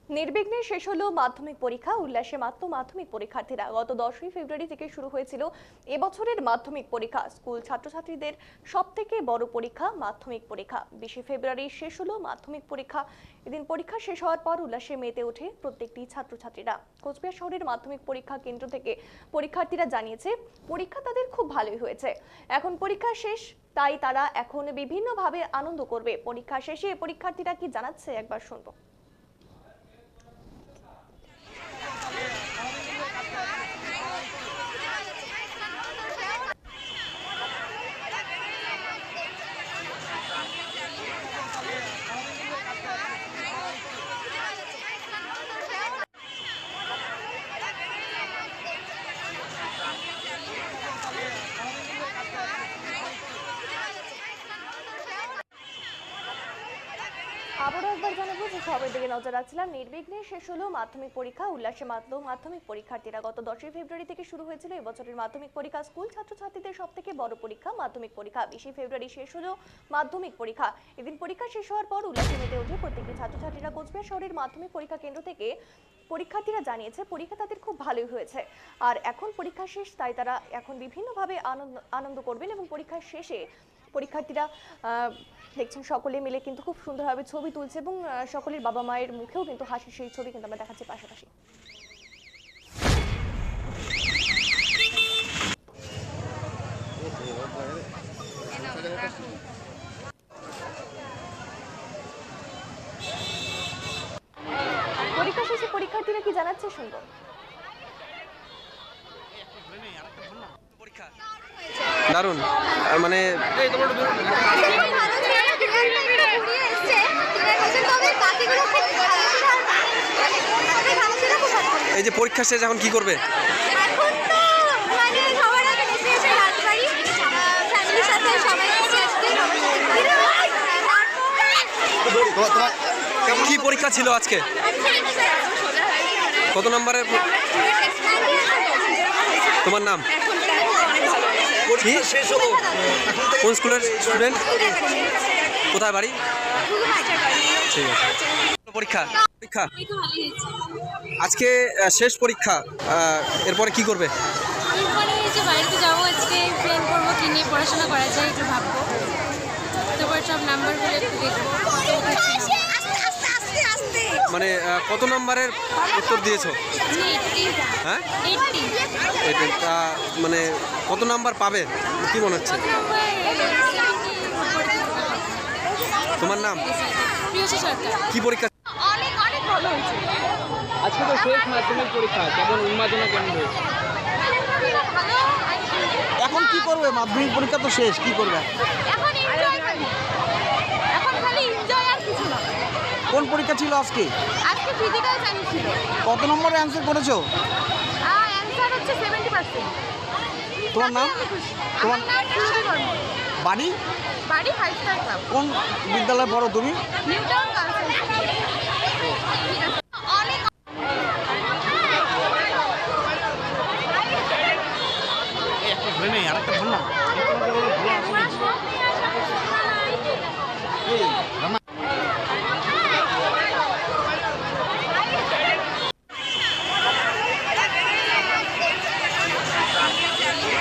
নির্বিঘ্নে শেষ হলো মাধ্যমিক পরীক্ষা। উল্লাসে মাত্র মাধ্যমিক পরীক্ষার্থীরা। গত 10ই ফেব্রুয়ারি থেকে শুরু হয়েছিল এবছরের মাধ্যমিক পরীক্ষা। স্কুল ছাত্রছাত্রীদের সবথেকে বড় পরীক্ষা মাধ্যমিক পরীক্ষা। 20 ফেব্রুয়ারি শেষ হলো মাধ্যমিক পরীক্ষা। এদিন পরীক্ষা শেষ হওয়ার পর উল্লাসে মেতে ওঠে প্রত্যেকটি ছাত্রছাত্রীরা। কোচবিহার শহরের মাধ্যমিক পরীক্ষা কেন্দ্র থেকে পরীক্ষার্থীরা জানিয়েছে পরীক্ষা তাদের খুব ভালোই হয়েছে। এখন পরীক্ষা শেষ, তাই তারা এখন বিভিন্নভাবে আনন্দ করবে। পরীক্ষা শেষে পরীক্ষার্থীরা কি জানাচ্ছে একবার শুনবো। আবারও একবার জানাবো যে খবরের দিকে নজর রাখছিলাম। নির্বিঘ্নে শেষ হলো মাধ্যমিক পরীক্ষা। উল্লাসে মাতলো মাধ্যমিক পরীক্ষার্থীরা। গত 10ই ফেব্রুয়ারি থেকে শুরু হয়েছিল এবছরের মাধ্যমিক পরীক্ষা। স্কুল ছাত্রছাত্রীদের সবথেকে বড় পরীক্ষা মাধ্যমিক পরীক্ষা। 20 ফেব্রুয়ারি শেষ হলো মাধ্যমিক পরীক্ষা। এদিন পরীক্ষা শেষ হওয়ার পর উল্লাসে মেতে ওঠে প্রত্যেকটি ছাত্রছাত্রীরা। কোচবিহার শহরের মাধ্যমিক পরীক্ষা কেন্দ্র থেকে পরীক্ষার্থীরা জানিয়েছে পরীক্ষা তাদের খুব ভালোই হয়েছে। আর এখন পরীক্ষা শেষ, তাই তারা এখন বিভিন্নভাবে আনন্দ করবেন। এবং পরীক্ষার শেষে পরীক্ষার্থীরা দেখছেন সকলে মিলে কিন্তু খুব সুন্দরভাবে ছবি তুলছে এবং সকলের বাবা মায়ের মুখেও কিন্তু হাসি, সেই ছবি কিন্তু আমরা দেখাচ্ছি পাশাপাশি। পরীক্ষা শেষে পরীক্ষার্থীরা কি জানাচ্ছে শুনবো। দারুণ, মানে এই যে পরীক্ষা শেষ, এখন কি করবে? কি পরীক্ষা ছিল আজকে? কত নম্বরের? তোমার নাম? কোন স্কুলের স্টুডেন্ট? কোথায় বাড়ি? ঠিক আছে। পরীক্ষা পরীক্ষা আজকে শেষ পরীক্ষা, এরপরে কি করবে? বাড়িতে যাবো, আজকে প্ল্যান করবো কি নিয়ে পড়াশোনা করা যায়, একটু ভাববো। তারপর সব নাম্বারগুলো একটু দেখবো। মানে কত নম্বরের উত্তর দিয়েছো? হ্যাঁ, তা মানে কত নাম্বার পাবে কি মনে হচ্ছে? তোমার নাম? কি পরীক্ষা? আজকে তো শেষ মাধ্যমিক পরীক্ষা, কেমন উন্মাদনা কেমন হয়েছে? এখন কি করবে? মাধ্যমিক পরীক্ষা তো শেষ, কি করবে? কোন পরীক্ষা ছিল আজকে? আজকে ফিজিক্যাল সায়েন্স ছিল। কত নম্বরে অ্যান্সার করেছো? অ্যানসার হচ্ছে 70%। তোমার নাম? তোমার বাড়ি বাড়ি? বাড়ি 5 স্টার ক্লাব। কোন বিদ্যালয়ে পড়ো তুমি? নিউটন